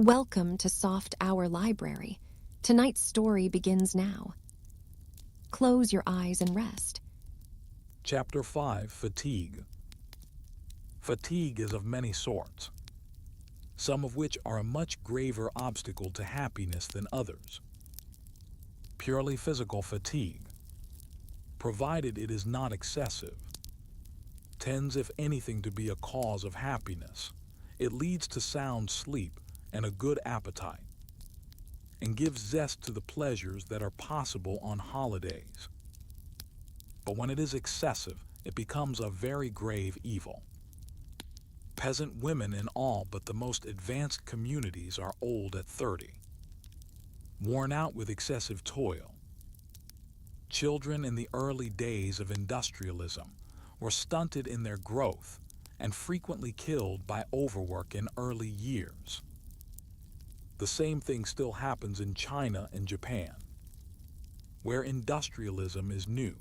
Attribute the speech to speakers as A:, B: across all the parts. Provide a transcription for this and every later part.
A: Welcome to Soft Hour Library. Tonight's story begins now. Close your eyes and rest.
B: Chapter 5, Fatigue. Fatigue is of many sorts, some of which are a much graver obstacle to happiness than others. Purely physical fatigue, provided it is not excessive, tends if anything to be a cause of happiness. It leads to sound sleep and a good appetite, and gives zest to the pleasures that are possible on holidays. But when it is excessive, it becomes a very grave evil. Peasant women in all but the most advanced communities are old at 30, worn out with excessive toil. Children in the early days of industrialism were stunted in their growth and frequently killed by overwork in early years. The same thing still happens in China and Japan, where industrialism is new,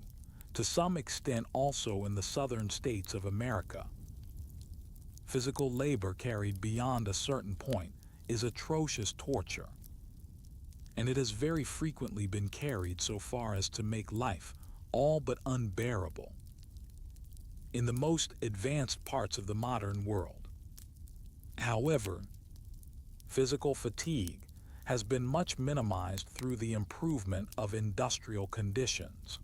B: to some extent also in the southern states of America. Physical labor carried beyond a certain point is atrocious torture, and it has very frequently been carried so far as to make life all but unbearable in the most advanced parts of the modern world. However, physical fatigue has been much minimized through the improvement of industrial conditions.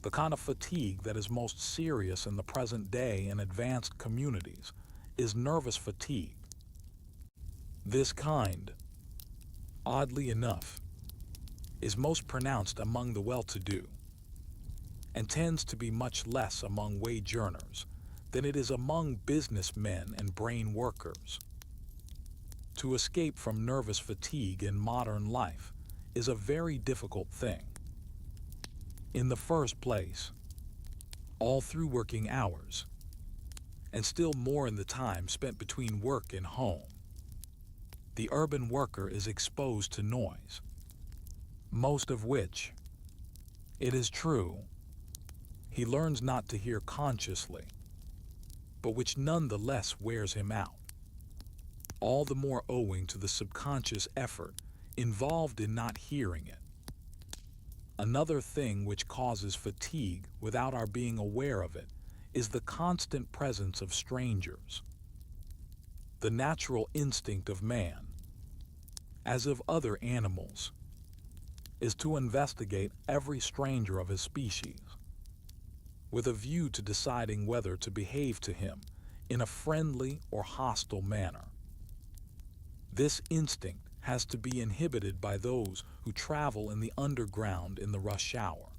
B: The kind of fatigue that is most serious in the present day in advanced communities is nervous fatigue. This kind, oddly enough, is most pronounced among the well-to-do, and tends to be much less among wage earners than it is among businessmen and brain workers. To escape from nervous fatigue in modern life is a very difficult thing. In the first place, all through working hours, and still more in the time spent between work and home, the urban worker is exposed to noise, most of which, it is true, he learns not to hear consciously, but which nonetheless wears him out, all the more owing to the subconscious effort involved in not hearing it. Another thing which causes fatigue without our being aware of it is the constant presence of strangers. The natural instinct of man, as of other animals, is to investigate every stranger of his species, with a view to deciding whether to behave to him in a friendly or hostile manner. This instinct has to be inhibited by those who travel in the underground in the rush hour.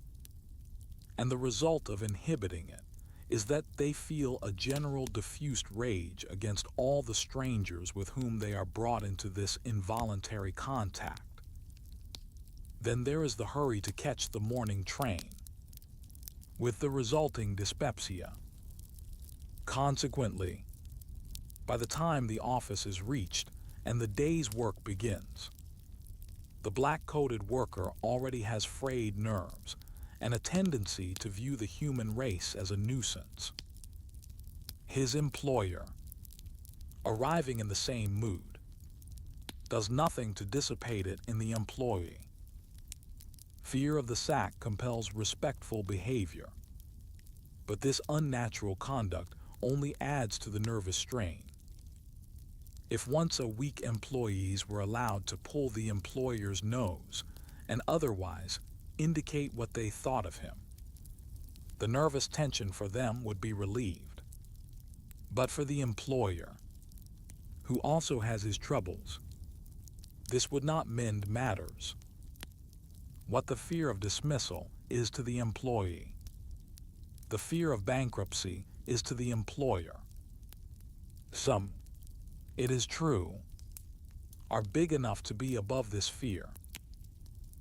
B: And the result of inhibiting it is that they feel a general diffused rage against all the strangers with whom they are brought into this involuntary contact. Then there is the hurry to catch the morning train, with the resulting dyspepsia. Consequently, by the time the office is reached, and the day's work begins, the black-coated worker already has frayed nerves and a tendency to view the human race as a nuisance. His employer, arriving in the same mood, does nothing to dissipate it in the employee. Fear of the sack compels respectful behavior, but this unnatural conduct only adds to the nervous strain. If once a week employees were allowed to pull the employer's nose and otherwise indicate what they thought of him, the nervous tension for them would be relieved. But for the employer, who also has his troubles, this would not mend matters. What the fear of dismissal is to the employee, the fear of bankruptcy is to the employer. Some, it is true, are big enough to be above this fear,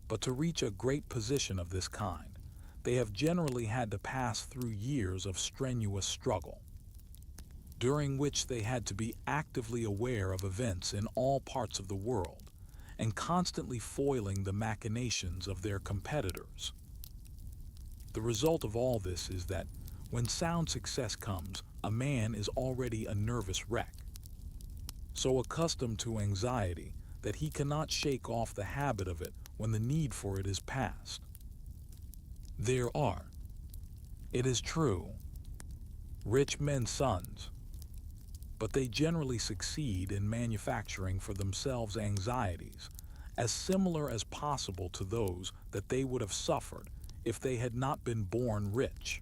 B: but to reach a great position of this kind, they have generally had to pass through years of strenuous struggle, during which they had to be actively aware of events in all parts of the world and constantly foiling the machinations of their competitors. The result of all this is that when sound success comes, a man is already a nervous wreck. so accustomed to anxiety that he cannot shake off the habit of it when the need for it is past. There are, it is true, rich men's sons, but they generally succeed in manufacturing for themselves anxieties as similar as possible to those that they would have suffered if they had not been born rich.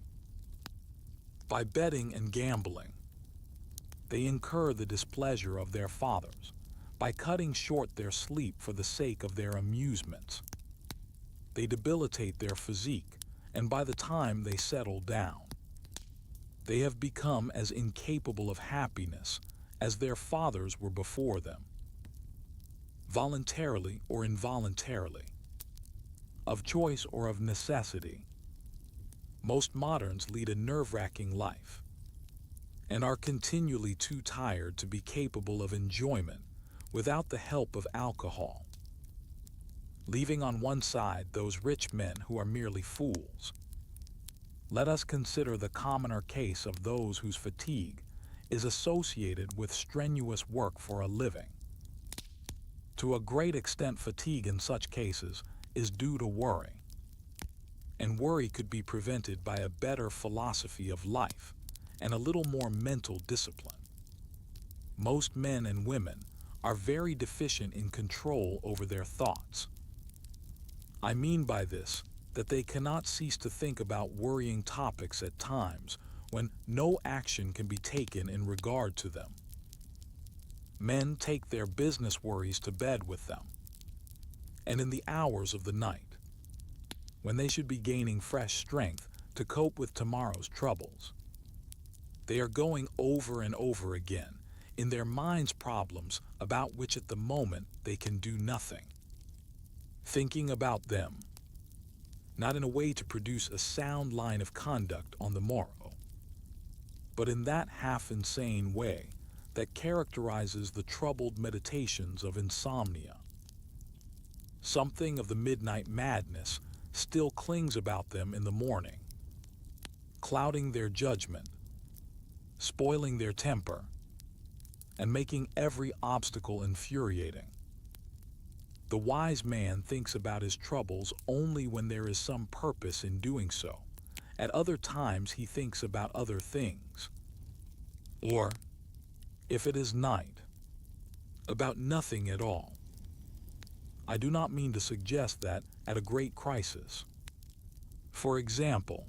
B: By betting and gambling, they incur the displeasure of their fathers by cutting short their sleep for the sake of their amusements. They debilitate their physique, and by the time they settle down, they have become as incapable of happiness as their fathers were before them. Voluntarily or involuntarily, of choice or of necessity, most moderns lead a nerve-wracking life and are continually too tired to be capable of enjoyment without the help of alcohol. Leaving on one side those rich men who are merely fools, let us consider the commoner case of those whose fatigue is associated with strenuous work for a living. To a great extent, fatigue in such cases is due to worry, and worry could be prevented by a better philosophy of life and a little more mental discipline. Most men and women are very deficient in control over their thoughts. I mean by this that they cannot cease to think about worrying topics at times when no action can be taken in regard to them. Men take their business worries to bed with them, and in the hours of the night, when they should be gaining fresh strength to cope with tomorrow's troubles, they are going over and over again in their minds problems about which at the moment they can do nothing. Thinking about them, not in a way to produce a sound line of conduct on the morrow, but in that half-insane way that characterizes the troubled meditations of insomnia. Something of the midnight madness still clings about them in the morning, clouding their judgment, spoiling their temper, and making every obstacle infuriating. The wise man thinks about his troubles only when there is some purpose in doing so. At other times he thinks about other things. Or, if it is night, about nothing at all. I do not mean to suggest that at a great crisis. For example,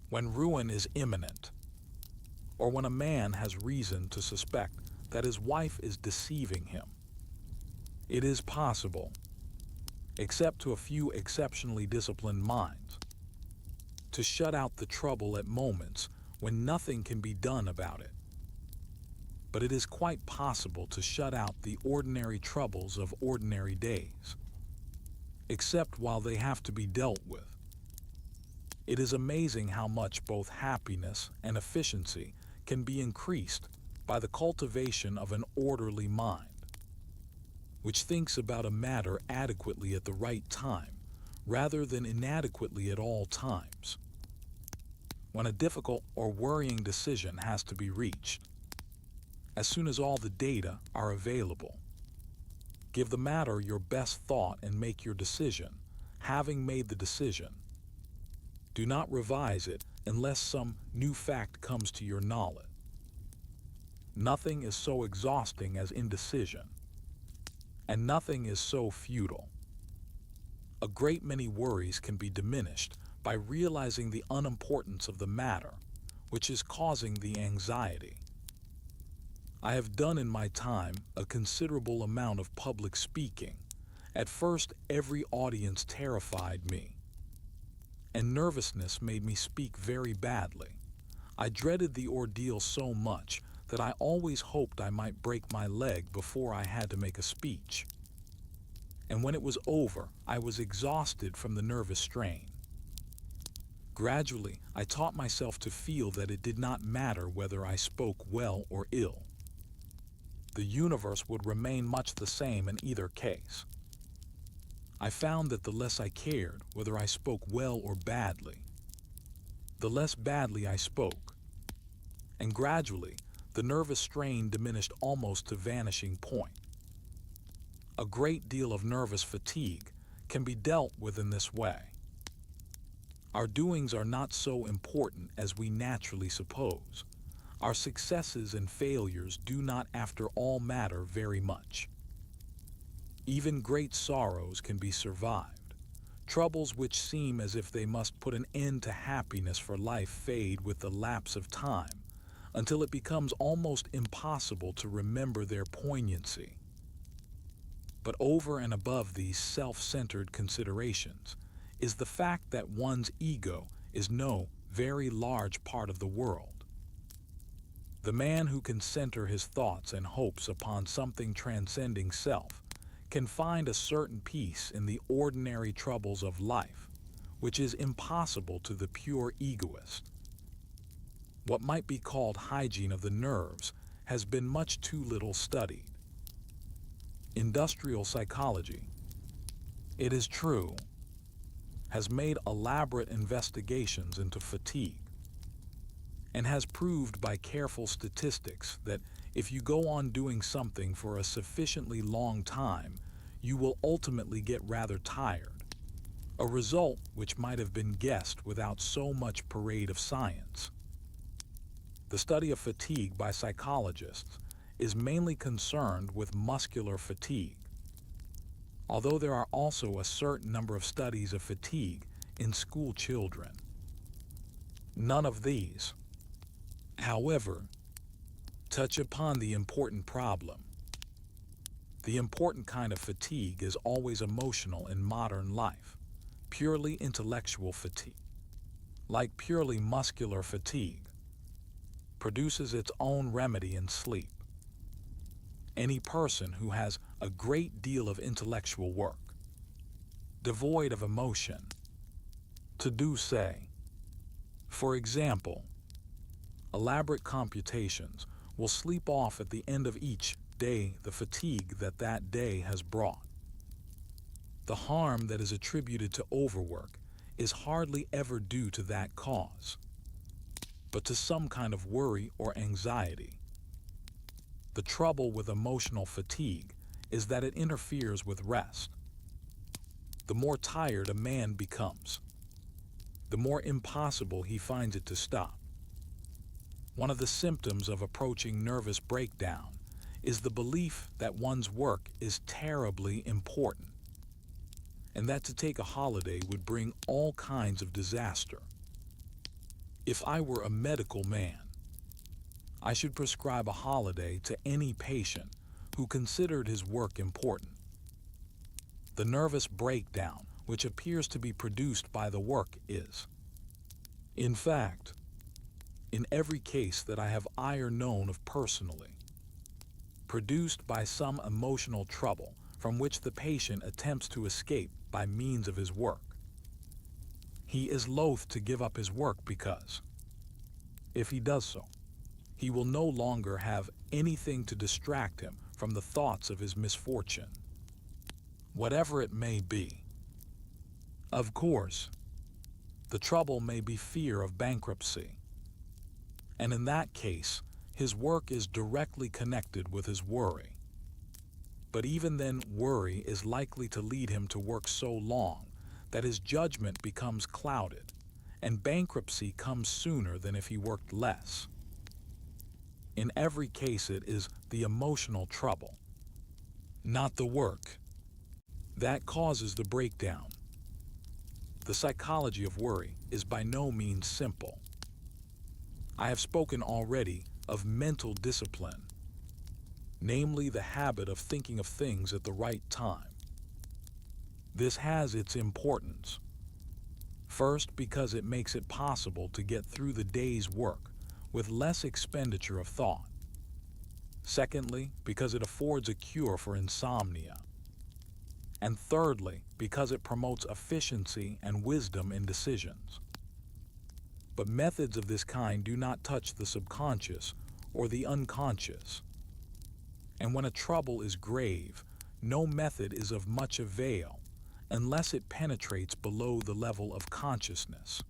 B: when ruin is imminent, or when a man has reason to suspect that his wife is deceiving him, it is possible, except to a few exceptionally disciplined minds, to shut out the trouble at moments when nothing can be done about it. But it is quite possible to shut out the ordinary troubles of ordinary days, except while they have to be dealt with. It is amazing how much both happiness and efficiency can be increased by the cultivation of an orderly mind, which thinks about a matter adequately at the right time, rather than inadequately at all times. When a difficult or worrying decision has to be reached, as soon as all the data are available, give the matter your best thought and make your decision. Having made the decision, do not revise it unless some new fact comes to your knowledge. Nothing is so exhausting as indecision, and nothing is so futile. A great many worries can be diminished by realizing the unimportance of the matter, which is causing the anxiety. I have done in my time a considerable amount of public speaking. At first, every audience terrified me, and nervousness made me speak very badly. I dreaded the ordeal so much that I always hoped I might break my leg before I had to make a speech. And when it was over, I was exhausted from the nervous strain. Gradually, I taught myself to feel that it did not matter whether I spoke well or ill. The universe would remain much the same in either case. I found that the less I cared whether I spoke well or badly, the less badly I spoke, and gradually the nervous strain diminished almost to vanishing point. A great deal of nervous fatigue can be dealt with in this way. Our doings are not so important as we naturally suppose. Our successes and failures do not after all matter very much. Even great sorrows can be survived. Troubles which seem as if they must put an end to happiness for life fade with the lapse of time, until it becomes almost impossible to remember their poignancy. But over and above these self-centered considerations is the fact that one's ego is no very large part of the world. The man who can center his thoughts and hopes upon something transcending self can find a certain peace in the ordinary troubles of life, which is impossible to the pure egoist. What might be called hygiene of the nerves has been much too little studied. Industrial psychology, it is true, has made elaborate investigations into fatigue, and has proved by careful statistics that if you go on doing something for a sufficiently long time, you will ultimately get rather tired, a result which might have been guessed without so much parade of science. The study of fatigue by psychologists is mainly concerned with muscular fatigue, although there are also a certain number of studies of fatigue in school children. None of these, however, touch upon the important problem. The important kind of fatigue is always emotional in modern life, purely intellectual fatigue. Like purely muscular fatigue, produces its own remedy in sleep. Any person who has a great deal of intellectual work, devoid of emotion, to do, say, for example, elaborate computations, will sleep off at the end of each day the fatigue that day has brought. The harm that is attributed to overwork is hardly ever due to that cause, but to some kind of worry or anxiety. The trouble with emotional fatigue is that it interferes with rest. The more tired a man becomes, the more impossible he finds it to stop. One of the symptoms of approaching nervous breakdown is the belief that one's work is terribly important, and that to take a holiday would bring all kinds of disaster. If I were a medical man, I should prescribe a holiday to any patient who considered his work important. The nervous breakdown which appears to be produced by the work is, in fact, in every case that I have known of personally, produced by some emotional trouble from which the patient attempts to escape by means of his work. He is loath to give up his work because, if he does so, he will no longer have anything to distract him from the thoughts of his misfortune, whatever it may be. Of course, the trouble may be fear of bankruptcy, and in that case, his work is directly connected with his worry. But even then, worry is likely to lead him to work so long that his judgment becomes clouded, and bankruptcy comes sooner than if he worked less. In every case, it is the emotional trouble, not the work, that causes the breakdown. The psychology of worry is by no means simple. I have spoken already of mental discipline, namely the habit of thinking of things at the right time. This has its importance. First, because it makes it possible to get through the day's work with less expenditure of thought. Secondly, because it affords a cure for insomnia. And thirdly, because it promotes efficiency and wisdom in decisions. But methods of this kind do not touch the subconscious or the unconscious. And when a trouble is grave, no method is of much avail unless it penetrates below the level of consciousness.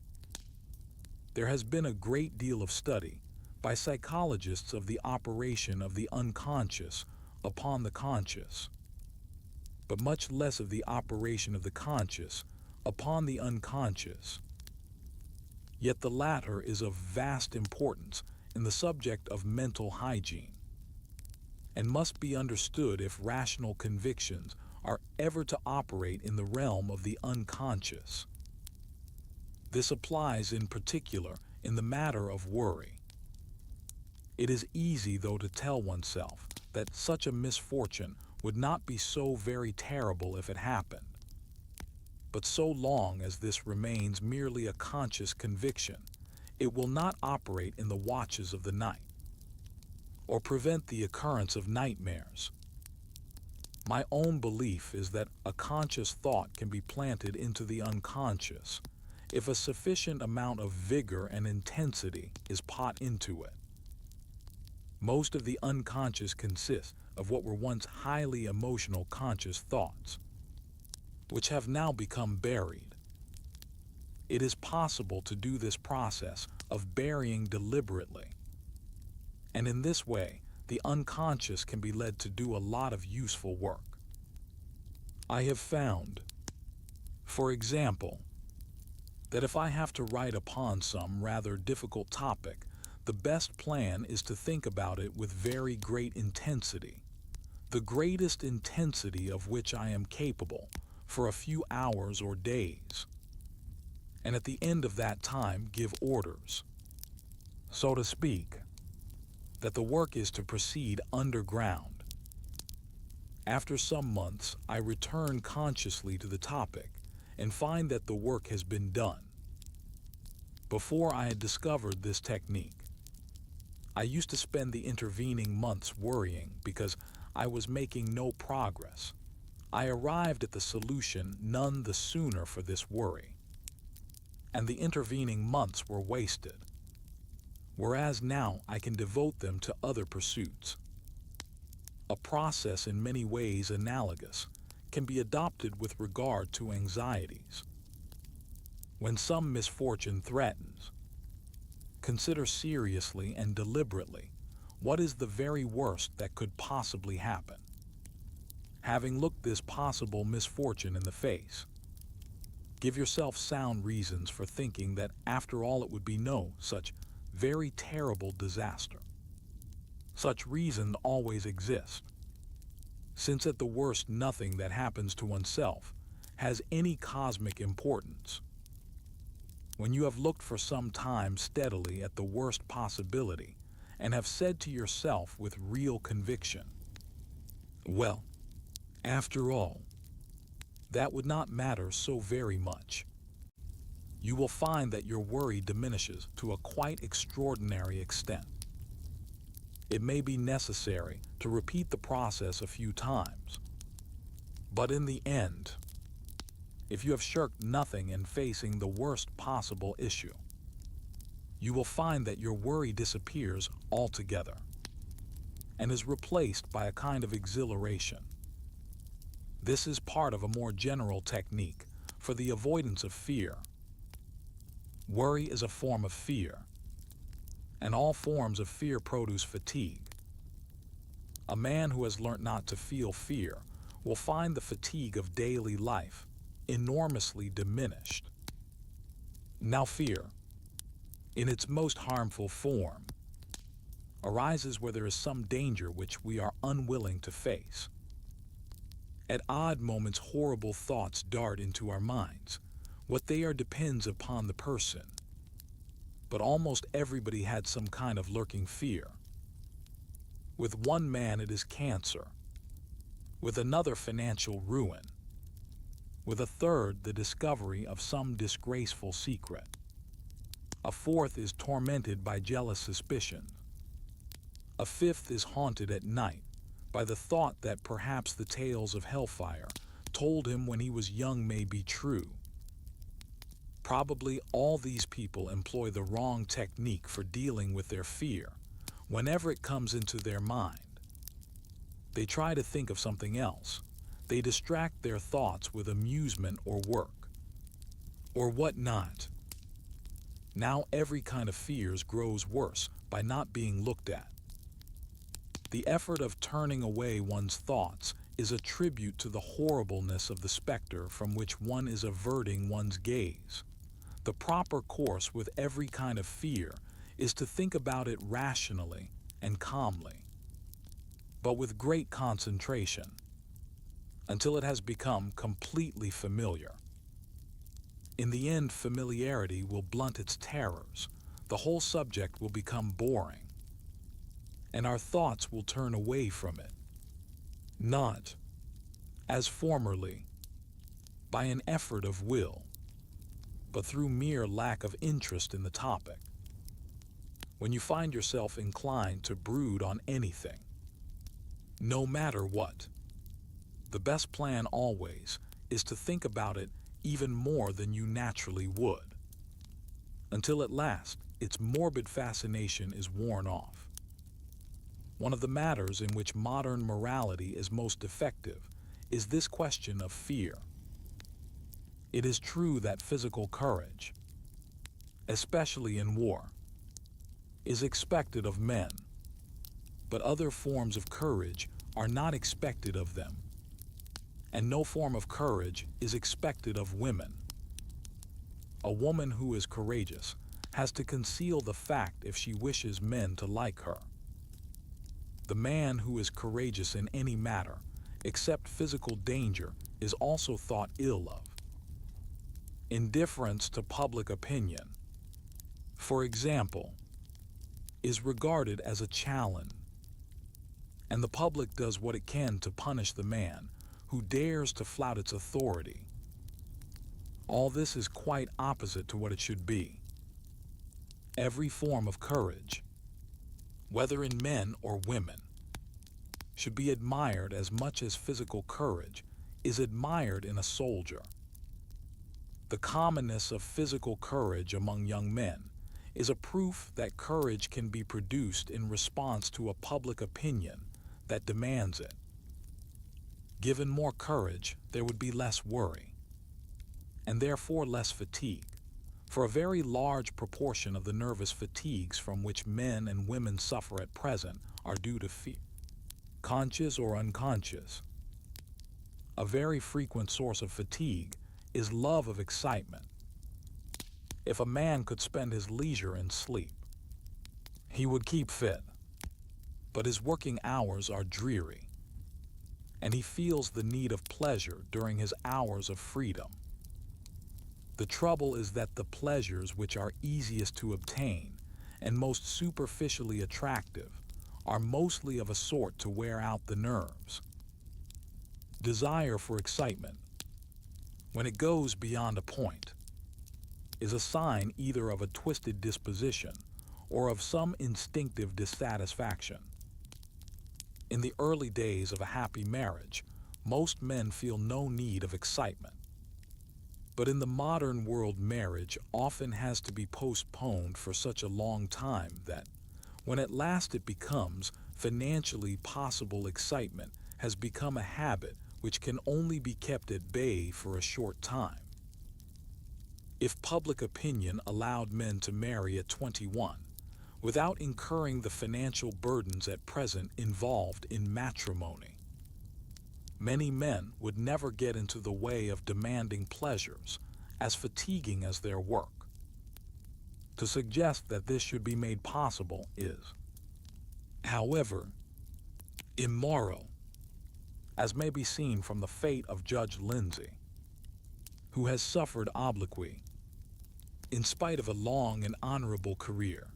B: There has been a great deal of study, by psychologists of the operation of the unconscious upon the conscious, but much less of the operation of the conscious upon the unconscious. Yet the latter is of vast importance in the subject of mental hygiene, and must be understood if rational convictions are ever to operate in the realm of the unconscious. This applies in particular in the matter of worry. It is easy, though, to tell oneself that such a misfortune would not be so very terrible if it happened. But so long as this remains merely a conscious conviction, it will not operate in the watches of the night, or prevent the occurrence of nightmares. My own belief is that a conscious thought can be planted into the unconscious if a sufficient amount of vigor and intensity is put into it. Most of the unconscious consists of what were once highly emotional conscious thoughts, which have now become buried. It is possible to do this process of burying deliberately, and in this way, the unconscious can be led to do a lot of useful work. I have found, for example, that if I have to write upon some rather difficult topic, the best plan is to think about it with very great intensity, the greatest intensity of which I am capable, for a few hours or days, and at the end of that time give orders, so to speak, that the work is to proceed underground. After some months, I return consciously to the topic and find that the work has been done. Before I had discovered this technique, I used to spend the intervening months worrying because I was making no progress. I arrived at the solution none the sooner for this worry, and the intervening months were wasted, whereas now I can devote them to other pursuits. A process in many ways analogous can be adopted with regard to anxieties. When some misfortune threatens, consider seriously and deliberately what is the very worst that could possibly happen. Having looked this possible misfortune in the face, give yourself sound reasons for thinking that after all it would be no such very terrible disaster. Such reasons always exist, since at the worst nothing that happens to oneself has any cosmic importance. When you have looked for some time steadily at the worst possibility and have said to yourself with real conviction, well, after all, that would not matter so very much, you will find that your worry diminishes to a quite extraordinary extent. It may be necessary to repeat the process a few times, but in the end, if you have shirked nothing in facing the worst possible issue, you will find that your worry disappears altogether and is replaced by a kind of exhilaration. This is part of a more general technique for the avoidance of fear. Worry is a form of fear, and all forms of fear produce fatigue. A man who has learnt not to feel fear will find the fatigue of daily life enormously diminished. Now fear, in its most harmful form, arises where there is some danger which we are unwilling to face. At odd moments horrible thoughts dart into our minds. What they are depends upon the person. But almost everybody had some kind of lurking fear. With one man it is cancer, with another financial ruin, with a third the discovery of some disgraceful secret. A fourth is tormented by jealous suspicion. A fifth is haunted at night by the thought that perhaps the tales of hellfire told him when he was young may be true. Probably all these people employ the wrong technique for dealing with their fear whenever it comes into their mind. They try to think of something else. They distract their thoughts with amusement or work, or what not. Now every kind of fears grows worse by not being looked at. The effort of turning away one's thoughts is a tribute to the horribleness of the specter from which one is averting one's gaze. The proper course with every kind of fear is to think about it rationally and calmly, but with great concentration, until it has become completely familiar. In the end, familiarity will blunt its terrors, the whole subject will become boring, and our thoughts will turn away from it, not, as formerly, by an effort of will, but through mere lack of interest in the topic. When you find yourself inclined to brood on anything, no matter what, the best plan always is to think about it even more than you naturally would, until at last its morbid fascination is worn off. One of the matters in which modern morality is most effective is this question of fear. It is true that physical courage, especially in war, is expected of men, but other forms of courage are not expected of them, and no form of courage is expected of women. A woman who is courageous has to conceal the fact if she wishes men to like her. The man who is courageous in any matter, except physical danger, is also thought ill of. Indifference to public opinion, for example, is regarded as a challenge, and the public does what it can to punish the man who dares to flout its authority. All this is quite opposite to what it should be. Every form of courage, whether in men or women, should be admired as much as physical courage is admired in a soldier. The commonness of physical courage among young men is a proof that courage can be produced in response to a public opinion that demands it. Given more courage, there would be less worry, and therefore less fatigue, for a very large proportion of the nervous fatigues from which men and women suffer at present are due to fear, conscious or unconscious. A very frequent source of fatigue is love of excitement. If a man could spend his leisure in sleep, he would keep fit, but his working hours are dreary, and he feels the need of pleasure during his hours of freedom. The trouble is that the pleasures which are easiest to obtain and most superficially attractive are mostly of a sort to wear out the nerves. Desire for excitement, when it goes beyond a point, is a sign either of a twisted disposition or of some instinctive dissatisfaction. In the early days of a happy marriage, most men feel no need of excitement. But in the modern world, marriage often has to be postponed for such a long time that, when at last it becomes financially possible, excitement has become a habit which can only be kept at bay for a short time. If public opinion allowed men to marry at 21, without incurring the financial burdens at present involved in matrimony, many men would never get into the way of demanding pleasures as fatiguing as their work. To suggest that this should be made possible is, however, immoral, as may be seen from the fate of Judge Lindsay, who has suffered obloquy, in spite of a long and honorable career,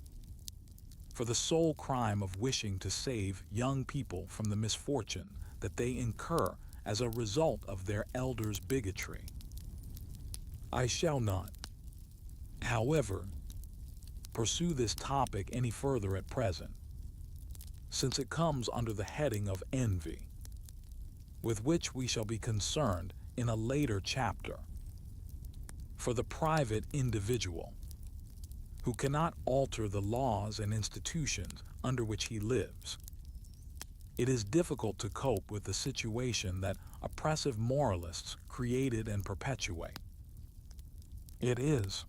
B: for the sole crime of wishing to save young people from the misfortune that they incur as a result of their elders' bigotry. I shall not, however, pursue this topic any further at present, since it comes under the heading of envy, with which we shall be concerned in a later chapter. For the private individual, who cannot alter the laws and institutions under which he lives, it is difficult to cope with the situation that oppressive moralists created and perpetuate. It is,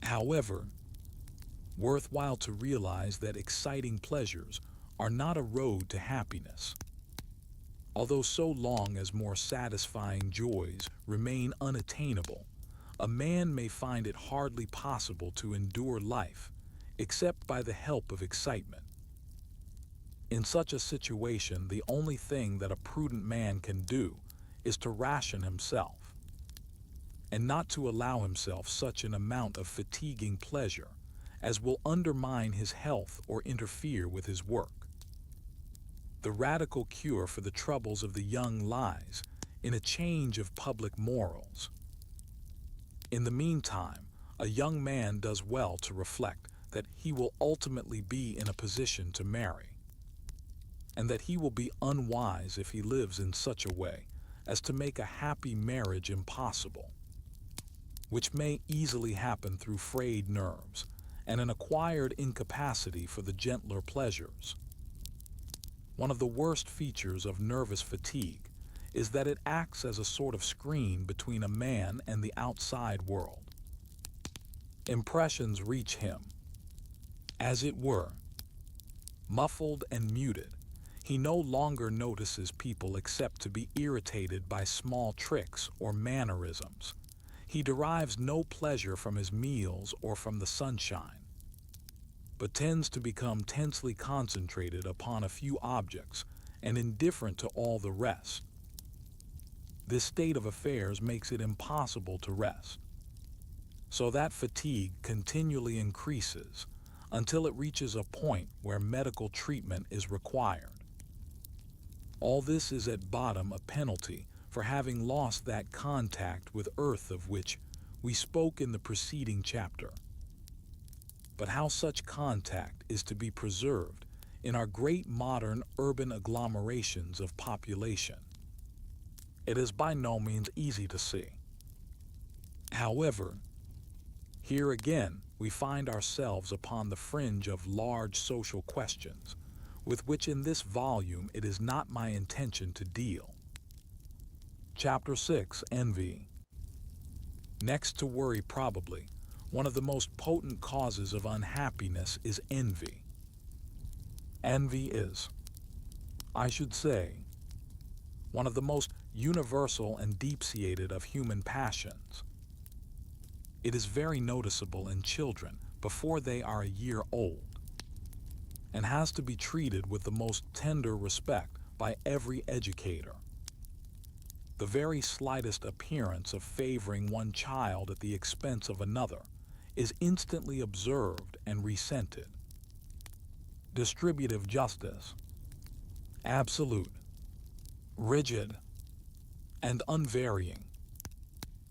B: however, Worthwhile to realize that exciting pleasures are not a road to happiness. Although so long as more satisfying joys remain unattainable, a man may find it hardly possible to endure life except by the help of excitement. In such a situation, the only thing that a prudent man can do is to ration himself, and not to allow himself such an amount of fatiguing pleasure as will undermine his health or interfere with his work. The radical cure for the troubles of the young lies in a change of public morals. In the meantime, a young man does well to reflect that he will ultimately be in a position to marry, and that he will be unwise if he lives in such a way as to make a happy marriage impossible, which may easily happen through frayed nerves and an acquired incapacity for the gentler pleasures. One of the worst features of nervous fatigue is that it acts as a sort of screen between a man and the outside world. Impressions reach him, as it were, muffled and muted. He no longer notices people except to be irritated by small tricks or mannerisms. He derives no pleasure from his meals or from the sunshine, but tends to become tensely concentrated upon a few objects and indifferent to all the rest. This state of affairs makes it impossible to rest, so that fatigue continually increases until it reaches a point where medical treatment is required. All this is at bottom a penalty for having lost that contact with earth of which we spoke in the preceding chapter. But how such contact is to be preserved in our great modern urban agglomerations of population, it is by no means easy to see. However, here again we find ourselves upon the fringe of large social questions with which in this volume it is not my intention to deal. Chapter 6, Envy. Next to worry, probably, one of the most potent causes of unhappiness is envy. Envy is, I should say, one of the most universal and deep-seated of human passions. It is very noticeable in children before they are a year old, and has to be treated with the most tender respect by every educator. The very slightest appearance of favoring one child at the expense of another is instantly observed and resented. Distributive justice, absolute, rigid, and unvarying,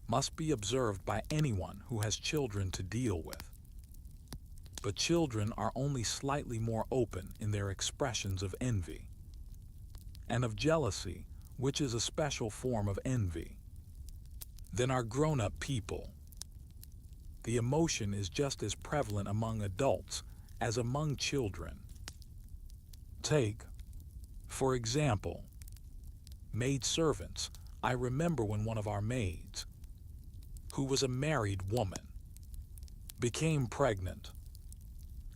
B: must be observed by anyone who has children to deal with. But children are only slightly more open in their expressions of envy, and of jealousy, which is a special form of envy, than are grown-up people. The emotion is just as prevalent among adults as among children. Take, for example, maidservants. I remember when one of our maids, who was a married woman, became pregnant,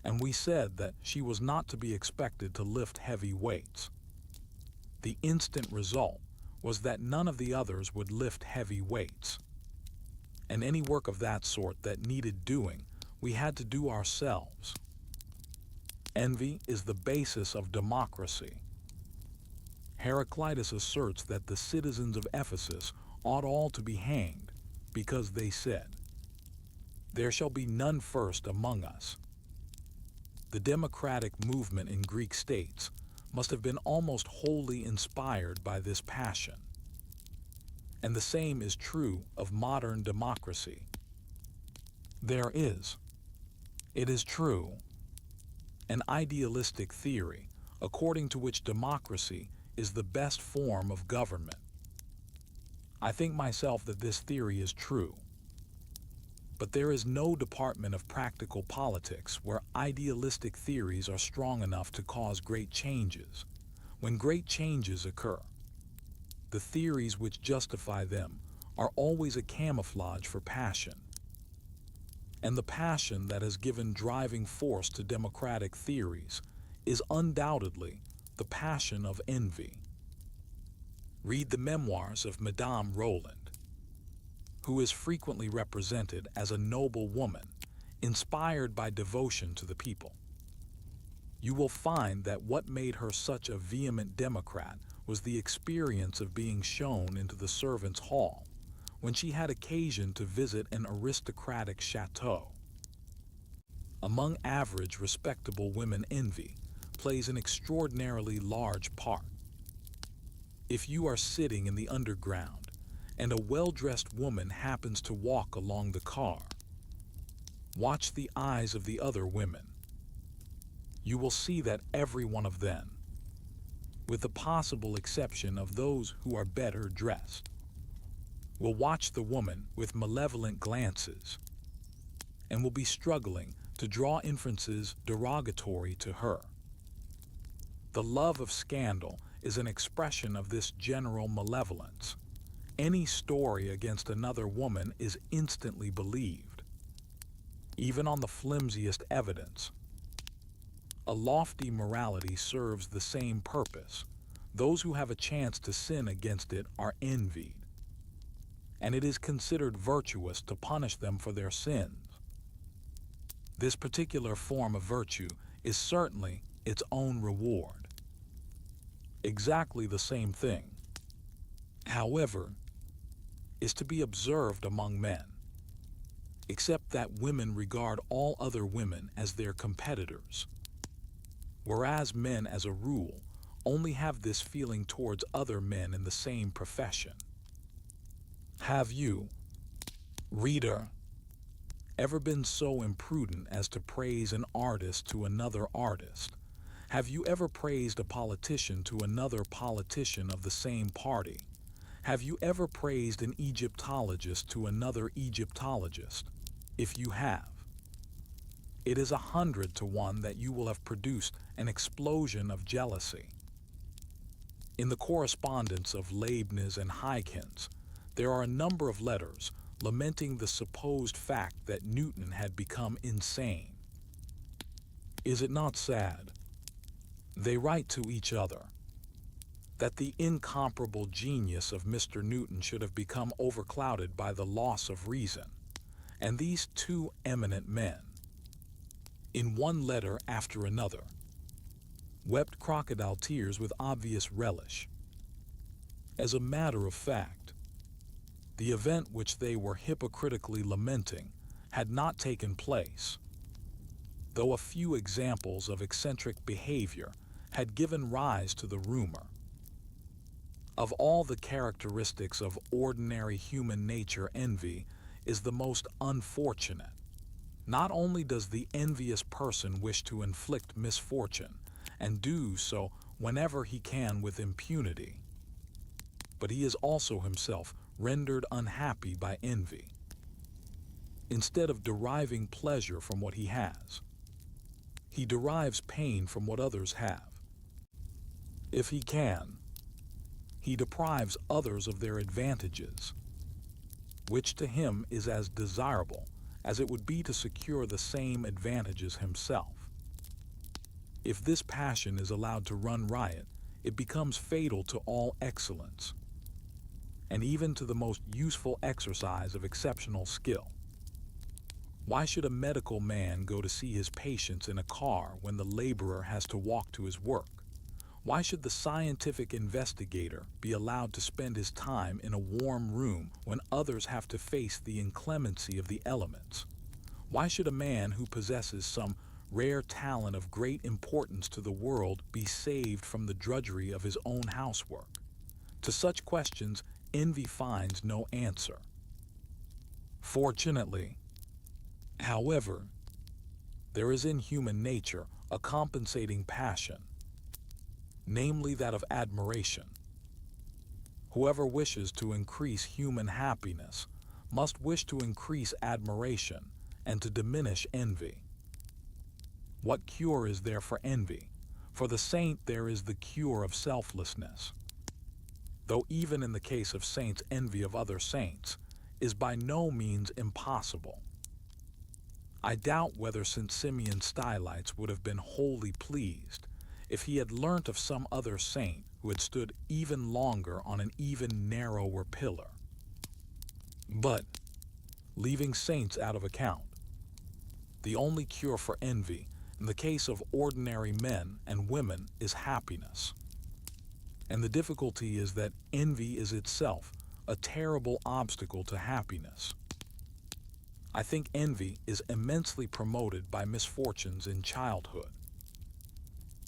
B: and we said that she was not to be expected to lift heavy weights. The instant result was that none of the others would lift heavy weights, and any work of that sort that needed doing, we had to do ourselves. Envy is the basis of democracy. Heraclitus asserts that the citizens of Ephesus ought all to be hanged, because they said, "There shall be none first among us." The democratic movement in Greek states must have been almost wholly inspired by this passion. And the same is true of modern democracy. There is, it is true, an idealistic theory according to which democracy is the best form of government. I think myself that this theory is true. But there is no department of practical politics where idealistic theories are strong enough to cause great changes. When great changes occur, the theories which justify them are always a camouflage for passion. And the passion that has given driving force to democratic theories is undoubtedly the passion of envy. Read the memoirs of Madame Roland, who is frequently represented as a noble woman, inspired by devotion to the people. You will find that what made her such a vehement democrat was the experience of being shown into the servants' hall when she had occasion to visit an aristocratic chateau. Among average, respectable women, envy plays an extraordinarily large part. If you are sitting in the underground and a well-dressed woman happens to walk along the car, watch the eyes of the other women. You will see that every one of them, with the possible exception of those who are better dressed, will watch the woman with malevolent glances and will be struggling to draw inferences derogatory to her. The love of scandal is an expression of this general malevolence. Any story against another woman is instantly believed, even on the flimsiest evidence. A lofty morality serves the same purpose. Those who have a chance to sin against it are envied, and it is considered virtuous to punish them for their sins. This particular form of virtue is certainly its own reward. Exactly the same thing, however, is to be observed among men, except that women regard all other women as their competitors, whereas men, as a rule, only have this feeling towards other men in the same profession. Have you, reader, ever been so imprudent as to praise an artist to another artist? Have you ever praised a politician to another politician of the same party? Have you ever praised an Egyptologist to another Egyptologist? If you have, it is 100 to 1 that you will have produced an explosion of jealousy. In the correspondence of Leibniz and Huygens, there are a number of letters lamenting the supposed fact that Newton had become insane. Is it not sad? They write to each other that the incomparable genius of Mr. Newton should have become overclouded by the loss of reason, and these two eminent men, in one letter after another, wept crocodile tears with obvious relish. As a matter of fact, the event which they were hypocritically lamenting had not taken place, though a few examples of eccentric behavior had given rise to the rumor. Of all the characteristics of ordinary human nature, envy is the most unfortunate. Not only does the envious person wish to inflict misfortune, and do so whenever he can with impunity, but he is also himself rendered unhappy by envy. Instead of deriving pleasure from what he has, he derives pain from what others have. If he can, he deprives others of their advantages, which to him is as desirable as it would be to secure the same advantages himself. If this passion is allowed to run riot, it becomes fatal to all excellence, and even to the most useful exercise of exceptional skill. Why should a medical man go to see his patients in a car when the laborer has to walk to his work? Why should the scientific investigator be allowed to spend his time in a warm room when others have to face the inclemency of the elements? Why should a man who possesses some rare talent of great importance to the world be saved from the drudgery of his own housework? To such questions, envy finds no answer. Fortunately, however, there is in human nature a compensating passion, namely that of admiration. Whoever wishes to increase human happiness must wish to increase admiration and to diminish envy. What cure is there for envy? For the saint there is the cure of selflessness. Though even in the case of saints, envy of other saints is by no means impossible. I doubt whether St. Simeon Stylites would have been wholly pleased if he had learnt of some other saint who had stood even longer on an even narrower pillar. But, leaving saints out of account, the only cure for envy in the case of ordinary men and women is happiness. And the difficulty is that envy is itself a terrible obstacle to happiness. I think envy is immensely promoted by misfortunes in childhood.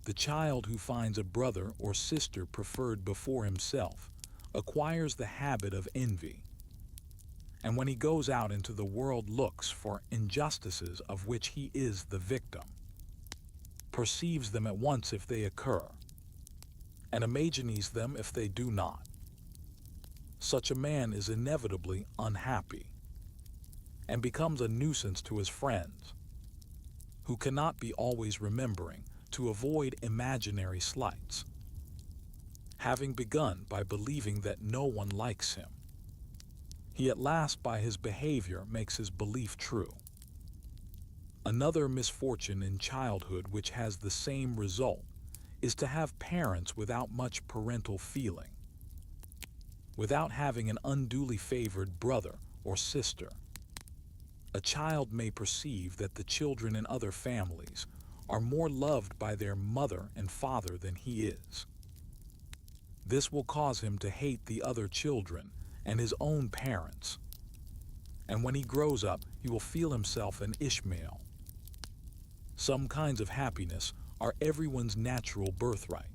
B: The child who finds a brother or sister preferred before himself acquires the habit of envy. And when he goes out into the world, looks for injustices of which he is the victim, perceives them at once if they occur, and imagines them if they do not. Such a man is inevitably unhappy and becomes a nuisance to his friends, who cannot be always remembering to avoid imaginary slights, having begun by believing that no one likes him. He at last by his behavior makes his belief true. Another misfortune in childhood which has the same result is to have parents without much parental feeling, without having an unduly favored brother or sister. A child may perceive that the children in other families are more loved by their mother and father than he is. This will cause him to hate the other children and his own parents. And when he grows up, he will feel himself an Ishmael. Some kinds of happiness are everyone's natural birthright,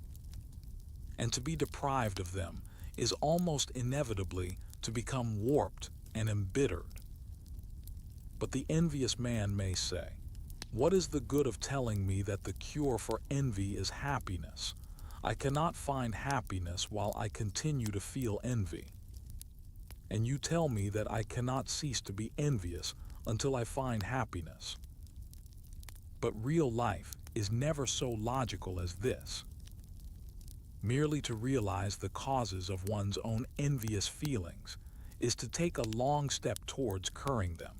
B: and to be deprived of them is almost inevitably to become warped and embittered. But the envious man may say, "What is the good of telling me that the cure for envy is happiness? I cannot find happiness while I continue to feel envy. And you tell me that I cannot cease to be envious until I find happiness." But real life is never so logical as this. Merely to realize the causes of one's own envious feelings is to take a long step towards curing them.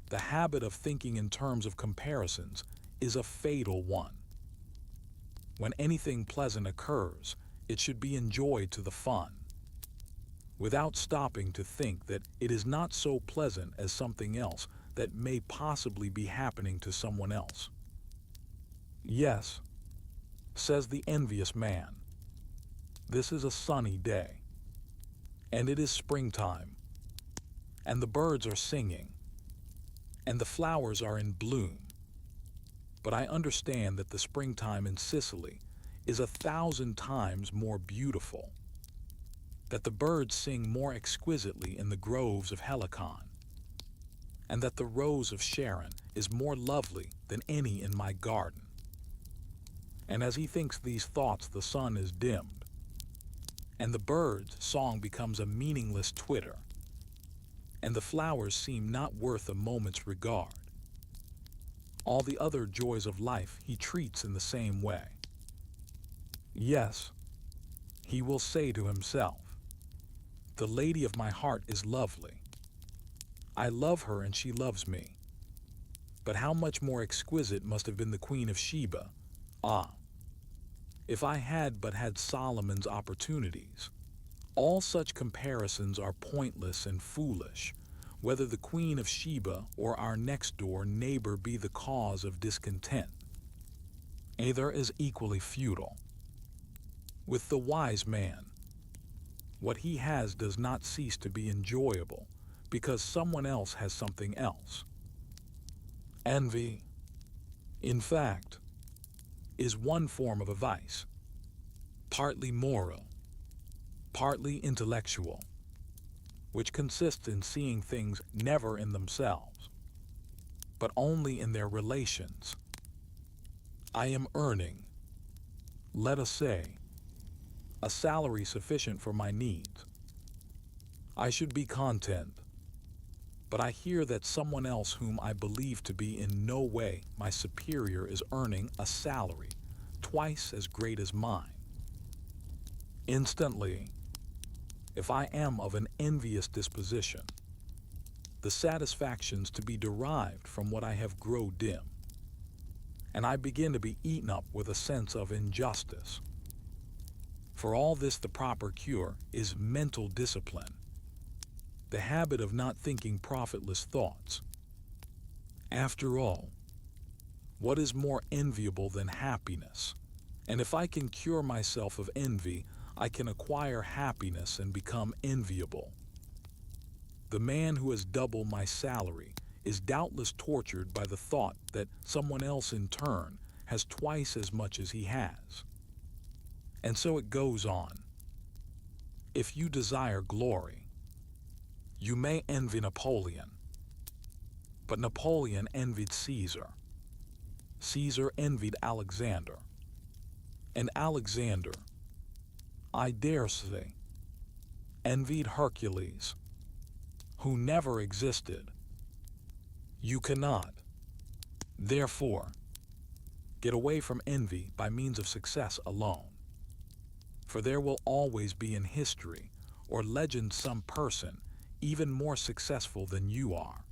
B: The habit of thinking in terms of comparisons is a fatal one. When anything pleasant occurs, it should be enjoyed to the fun, without stopping to think that it is not so pleasant as something else that may possibly be happening to someone else. "Yes," says the envious man, "this is a sunny day, and it is springtime, and the birds are singing, and the flowers are in bloom. But I understand that the springtime in Sicily is 1,000 times more beautiful, that the birds sing more exquisitely in the groves of Helicon, and that the rose of Sharon is more lovely than any in my garden." And as he thinks these thoughts, the sun is dimmed, and the bird's song becomes a meaningless twitter, and the flowers seem not worth a moment's regard. All the other joys of life he treats in the same way. "Yes," he will say to himself, "the lady of my heart is lovely. I love her and she loves me. But how much more exquisite must have been the Queen of Sheba? Ah, if I had but had Solomon's opportunities." All such comparisons are pointless and foolish, whether the Queen of Sheba or our next-door neighbor be the cause of discontent. Either is equally futile. With the wise man, what he has does not cease to be enjoyable because someone else has something else. Envy, in fact, is one form of a vice, partly moral, partly intellectual, which consists in seeing things never in themselves, but only in their relations. I am earning, let us say, a salary sufficient for my needs. I should be content, but I hear that someone else whom I believe to be in no way my superior is earning a salary twice as great as mine. Instantly, if I am of an envious disposition, the satisfactions to be derived from what I have grow dim, and I begin to be eaten up with a sense of injustice. For all this, the proper cure is mental discipline, the habit of not thinking profitless thoughts. After all, what is more enviable than happiness? And if I can cure myself of envy, I can acquire happiness and become enviable. The man who has double my salary is doubtless tortured by the thought that someone else in turn has twice as much as he has. And so it goes on. If you desire glory, you may envy Napoleon. But Napoleon envied Caesar. Caesar envied Alexander. And Alexander, I dare say, envied Hercules, who never existed. You cannot, therefore, get away from envy by means of success alone. For there will always be in history or legend some person even more successful than you are.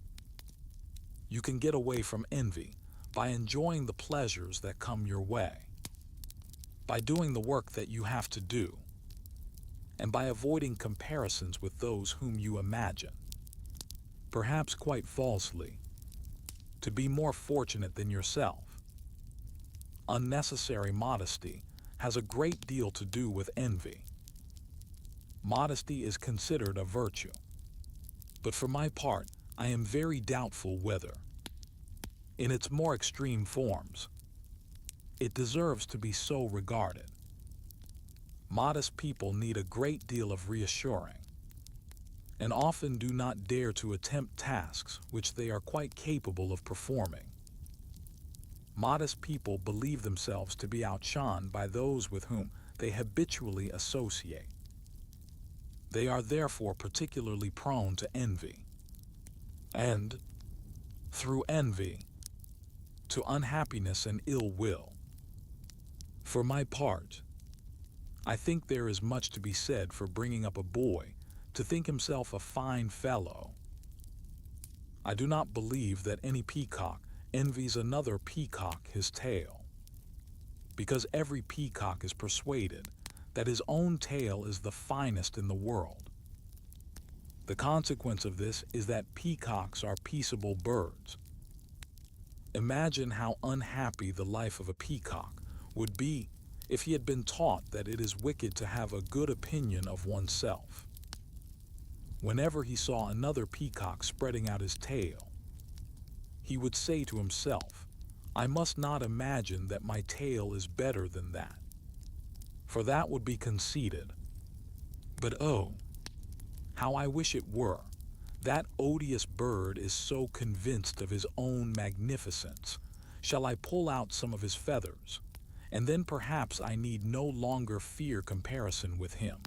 B: You can get away from envy by enjoying the pleasures that come your way, by doing the work that you have to do, and by avoiding comparisons with those whom you imagine, perhaps quite falsely, to be more fortunate than yourself. Unnecessary modesty has a great deal to do with envy. Modesty is considered a virtue, but for my part, I am very doubtful whether, in its more extreme forms, it deserves to be so regarded. Modest people need a great deal of reassuring, and often do not dare to attempt tasks which they are quite capable of performing. Modest people believe themselves to be outshone by those with whom they habitually associate. They are therefore particularly prone to envy, and, through envy, to unhappiness and ill will. For my part, I think there is much to be said for bringing up a boy to think himself a fine fellow. I do not believe that any peacock envies another peacock his tail, because every peacock is persuaded that his own tail is the finest in the world. The consequence of this is that peacocks are peaceable birds. Imagine how unhappy the life of a peacock would be if he had been taught that it is wicked to have a good opinion of oneself. Whenever he saw another peacock spreading out his tail, he would say to himself, "I must not imagine that my tail is better than that, for that would be conceited. But oh, how I wish it were. That odious bird is so convinced of his own magnificence. Shall I pull out some of his feathers, and then perhaps I need no longer fear comparison with him."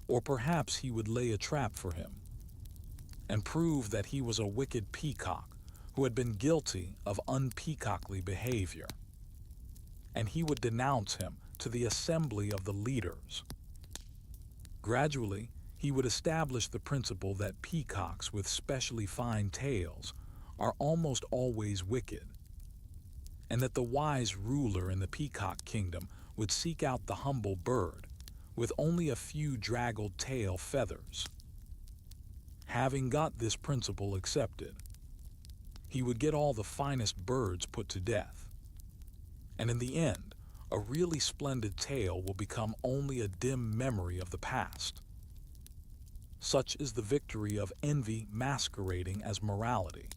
B: Or perhaps he would lay a trap for him, and prove that he was a wicked peacock who had been guilty of unpeacockly behavior, and he would denounce him to the assembly of the leaders. Gradually, he would establish the principle that peacocks with specially fine tails are almost always wicked, and that the wise ruler in the peacock kingdom would seek out the humble bird with only a few draggled tail feathers. Having got this principle accepted, he would get all the finest birds put to death, and in the end, a really splendid tale will become only a dim memory of the past. Such is the victory of envy masquerading as morality.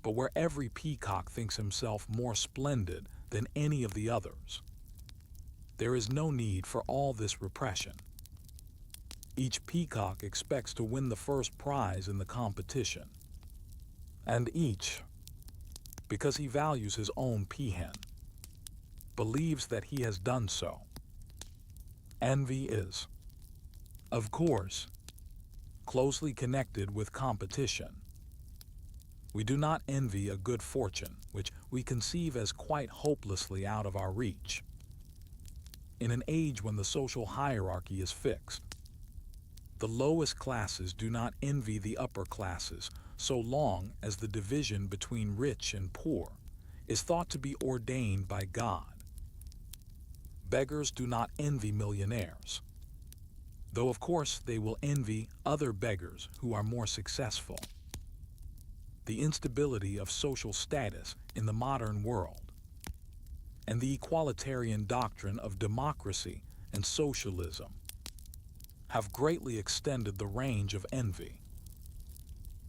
B: But where every peacock thinks himself more splendid than any of the others, there is no need for all this repression. Each peacock expects to win the first prize in the competition, and each, because he values his own peahen, believes that he has done so. Envy is, of course, closely connected with competition. We do not envy a good fortune, which we conceive as quite hopelessly out of our reach. In an age when the social hierarchy is fixed, The lowest classes do not envy the upper classes so long as the division between rich and poor is thought to be ordained by God. Beggars do not envy millionaires, though of course they will envy other beggars who are more successful. The instability of social status in the modern world and the equalitarian doctrine of democracy and socialism have greatly extended the range of envy.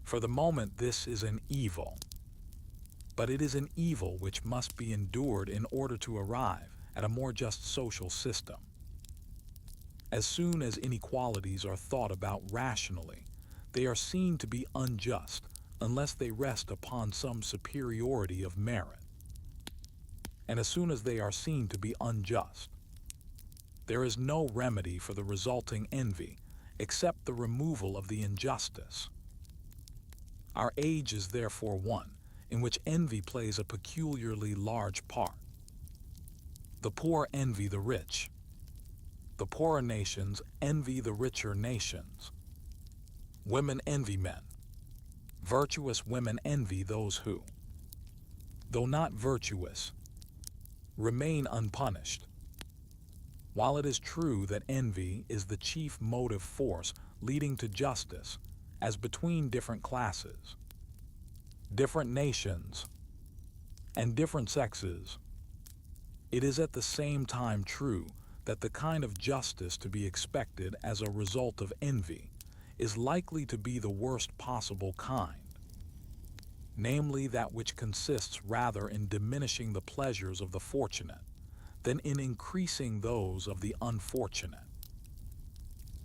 B: For the moment, this is an evil, but it is an evil which must be endured in order to arrive at a more just social system. As soon as inequalities are thought about rationally, they are seen to be unjust unless they rest upon some superiority of merit. And as soon as they are seen to be unjust, there is no remedy for the resulting envy except the removal of the injustice. Our age is therefore one in which envy plays a peculiarly large part. The poor envy the rich. The poorer nations envy the richer nations. Women envy men. Virtuous women envy those who, though not virtuous, remain unpunished. While it is true that envy is the chief motive force leading to justice, as between different classes, different nations, and different sexes, it is at the same time true that the kind of justice to be expected as a result of envy is likely to be the worst possible kind, namely that which consists rather in diminishing the pleasures of the fortunate than in increasing those of the unfortunate.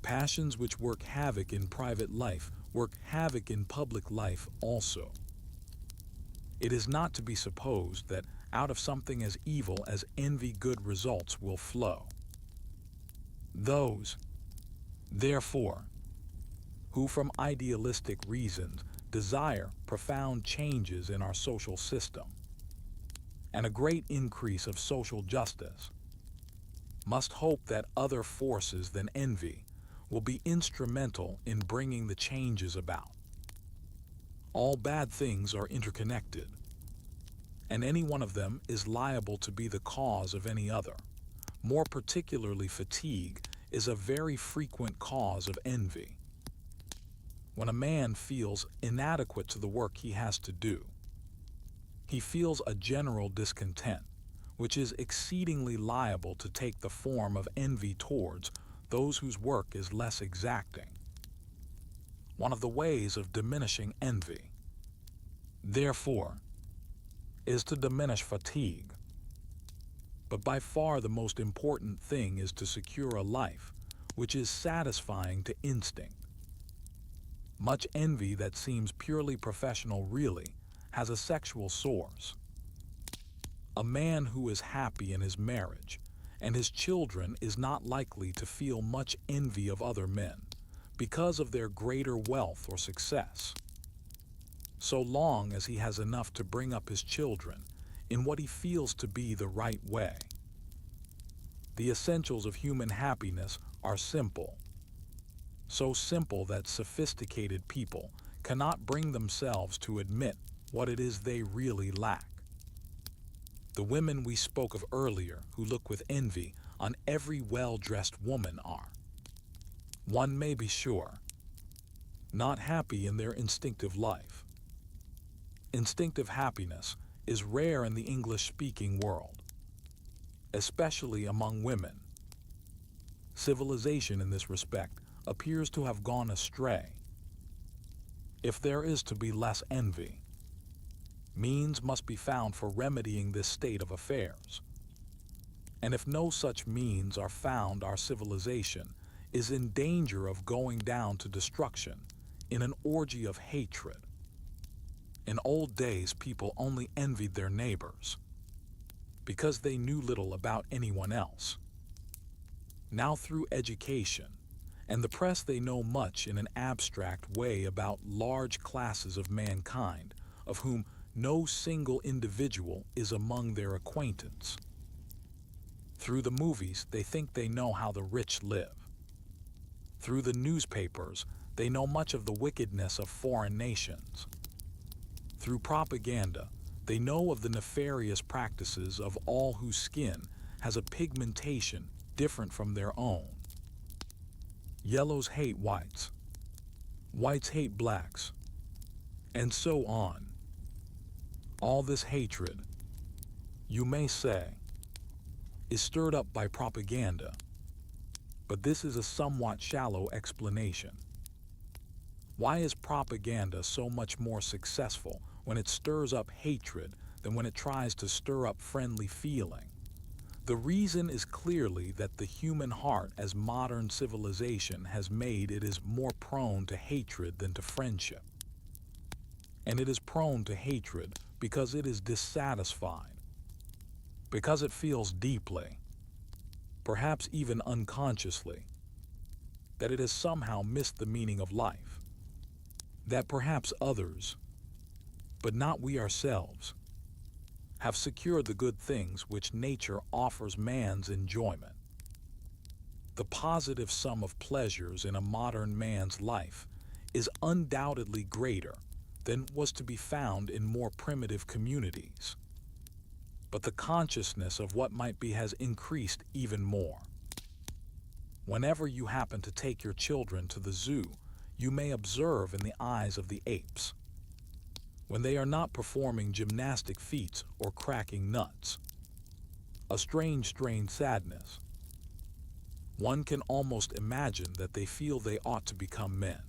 B: Passions which work havoc in private life work havoc in public life also. It is not to be supposed that out of something as evil as envy good results will flow. Those, therefore, who from idealistic reasons desire profound changes in our social system and a great increase of social justice, must hope that other forces than envy will be instrumental in bringing the changes about. All bad things are interconnected, and any one of them is liable to be the cause of any other. More particularly, fatigue is a very frequent cause of envy. When a man feels inadequate to the work he has to do, he feels a general discontent, which is exceedingly liable to take the form of envy towards those whose work is less exacting. One of the ways of diminishing envy, therefore, is to diminish fatigue. But by far the most important thing is to secure a life which is satisfying to instinct. Much envy that seems purely professional really has a sexual source. A man who is happy in his marriage and his children is not likely to feel much envy of other men because of their greater wealth or success, so long as he has enough to bring up his children in what he feels to be the right way. The essentials of human happiness are simple, so simple that sophisticated people cannot bring themselves to admit what it is they really lack. The women we spoke of earlier who look with envy on every well-dressed woman are, one may be sure, not happy in their instinctive life. Instinctive happiness is rare in the English-speaking world, especially among women. Civilization in this respect appears to have gone astray. If there is to be less envy, means must be found for remedying this state of affairs. And if no such means are found, our civilization is in danger of going down to destruction in an orgy of hatred. In old days, people only envied their neighbors because they knew little about anyone else. Now, through education and the press, they know much in an abstract way about large classes of mankind, of whom no single individual is among their acquaintance. Through the movies, they think they know how the rich live. Through the newspapers, they know much of the wickedness of foreign nations. Through propaganda, they know of the nefarious practices of all whose skin has a pigmentation different from their own. Yellows hate whites, whites hate blacks, and so on. All this hatred, you may say, is stirred up by propaganda, but this is a somewhat shallow explanation. Why is propaganda so much more successful when it stirs up hatred than when it tries to stir up friendly feeling? The reason is clearly that the human heart, as modern civilization has made, it is more prone to hatred than to friendship. And it is prone to hatred because it is dissatisfied, because it feels deeply, perhaps even unconsciously, that it has somehow missed the meaning of life, that perhaps others, but not we ourselves, have secured the good things which nature offers man's enjoyment. The positive sum of pleasures in a modern man's life is undoubtedly greater than was to be found in more primitive communities. But the consciousness of what might be has increased even more. Whenever you happen to take your children to the zoo, you may observe in the eyes of the apes, when they are not performing gymnastic feats or cracking nuts, a strange sadness. One can almost imagine that they feel they ought to become men,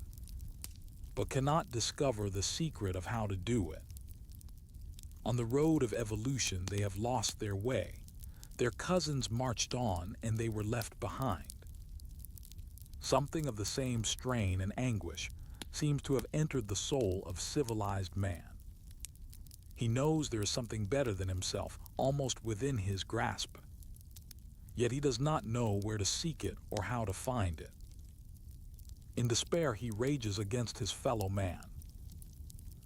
B: but cannot discover the secret of how to do it. On the road of evolution, they have lost their way. Their cousins marched on and they were left behind. Something of the same strain and anguish seems to have entered the soul of civilized man. He knows there is something better than himself, almost within his grasp. Yet he does not know where to seek it or how to find it. In despair, he rages against his fellow man,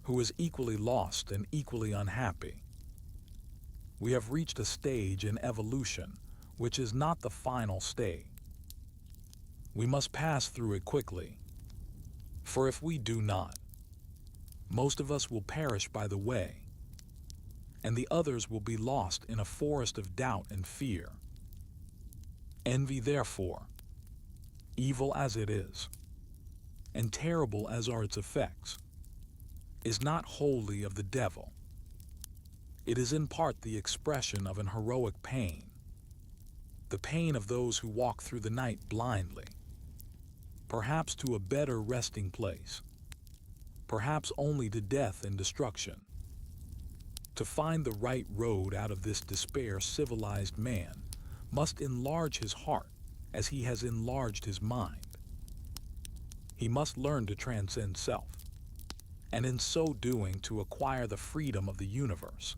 B: who is equally lost and equally unhappy. We have reached a stage in evolution which is not the final stage. We must pass through it quickly, for if we do not, most of us will perish by the way, and the others will be lost in a forest of doubt and fear. Envy, therefore, evil as it is, and terrible as are its effects, is not wholly of the devil. It is in part the expression of an heroic pain, the pain of those who walk through the night blindly, perhaps to a better resting place, perhaps only to death and destruction. To find the right road out of this despair, civilized man must enlarge his heart as he has enlarged his mind. He must learn to transcend self, and in so doing to acquire the freedom of the universe.